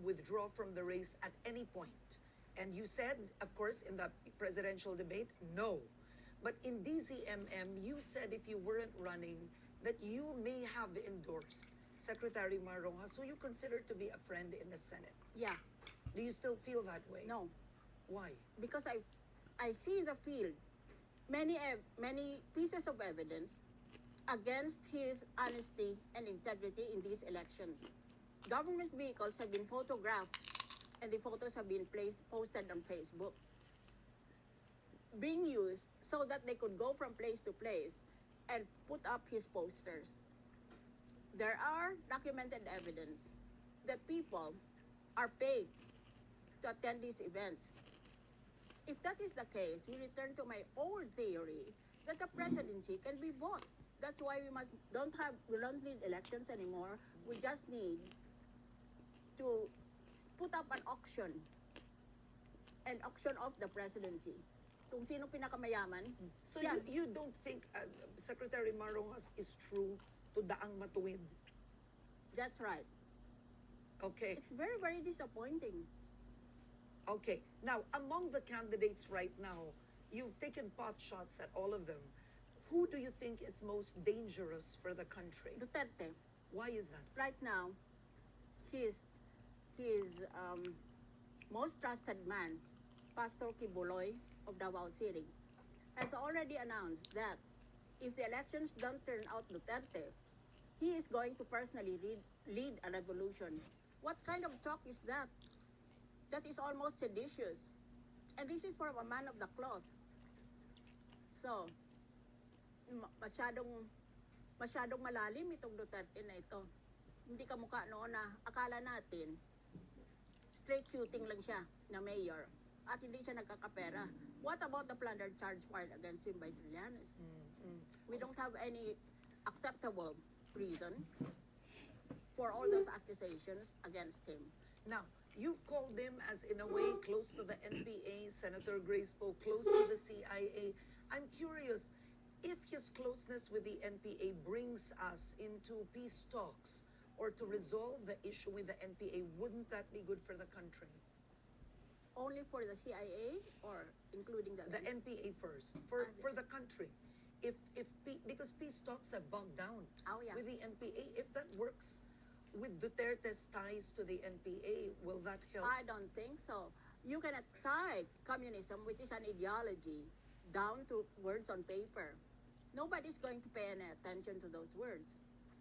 withdraw from the race at any point. And you said, of course, in the presidential debate, no. But in DZMM, you said if you weren't running, that you may have endorsed Secretary Mar Rojas, who you consider to be a friend in the Senate. Yeah, Do you still feel that way? no. Why? Because I see in the field many pieces of evidence against his honesty and integrity in these elections. Government vehicles have been photographed and the photos have been posted on Facebook, being used so that they could go from place to place and put up his posters. There are documented evidence that people are paid to attend these events. If that is the case, we return to my old theory that the presidency can be bought. That's why we don't need elections anymore. We just need to put up an auction and auction off the presidency. Kung sino pinakamayaman, So siya. you don't think Secretary Mar Rojas is true to daang matuwid? That's right. Okay. It's very, very disappointing. Okay. Now, among the candidates right now, you've taken pot shots at all of them. Who do you think is most dangerous for the country? Duterte, Why is that? right now, his most trusted man, Pastor Kibuloy of Davao City, has already announced that if the elections don't turn out Duterte, he is going to personally lead a revolution. What kind of talk is that? That is almost seditious. And this is from a man of the cloth. So, masyadong malalim itong Duterte na ito. Hindi kamukha noon na akala natin straight shooting lang siya na mayor at hindi siya nagkakapera. What about the plundered charge filed against him by Trillanes? We don't have any acceptable reason for all those accusations against him. Now, you've called him as, in a way, close to the NPA, Senator Grace Poe, close to the CIA. I'm curious, if his closeness with the NPA brings us into peace talks or to resolve the issue with the NPA, wouldn't that be good for the country? Only for the CIA or including the The NPA first, for the country. Because peace talks have bogged down Oh, yeah. with the NPA. If that works with Duterte's ties to the NPA, will that help? I don't think so. You cannot tie communism, which is an ideology, down to words on paper. Nobody's going to pay any attention to those words.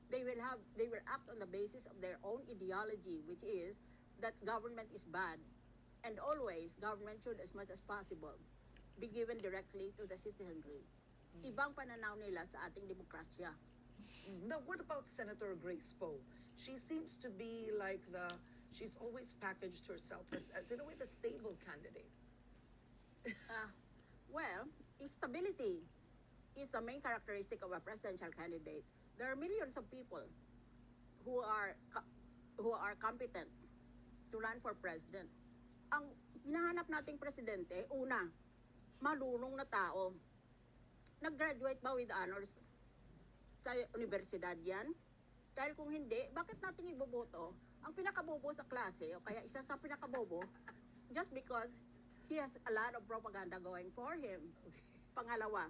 They will act on the basis of their own ideology, which is that government is bad. And always, government should, as much as possible, be given directly to the citizenry. Ibang pananaw nila sa ating demokrasya. Now, what about Senator Grace Poe? She seems to be like she's always packaged herself as in a way, the stable candidate. Well, if stability is the main characteristic of a presidential candidate, there are millions of people who are competent to run for president. Ang hinahanap nating presidente, una, marunong na tao. Nag-graduate ba with honors sa universidad yan? Dahil kung hindi, bakit natin iboboto ang pinakabobo sa klase o kaya isa sa pinakabobo just because he has a lot of propaganda going for him? Pangalawa,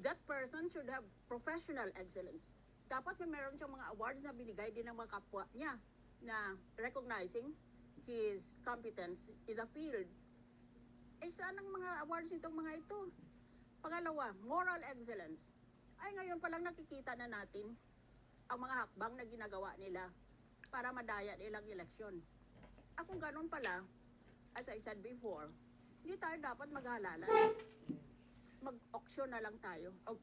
that person should have professional excellence. Dapat may meron siyang mga awards na binigay din ng mga kapwa niya na recognizing his competence in the field. Eh, saan ang mga awards nitong mga ito? Pangalawa, moral excellence. Ay, ngayon pa lang nakikita na natin ang mga hakbang na ginagawa nila para madaya nilang eleksyon. At kung ganun pala, as I said before, hindi tayo dapat maghalalan. Mag-auction na lang tayo. Oh,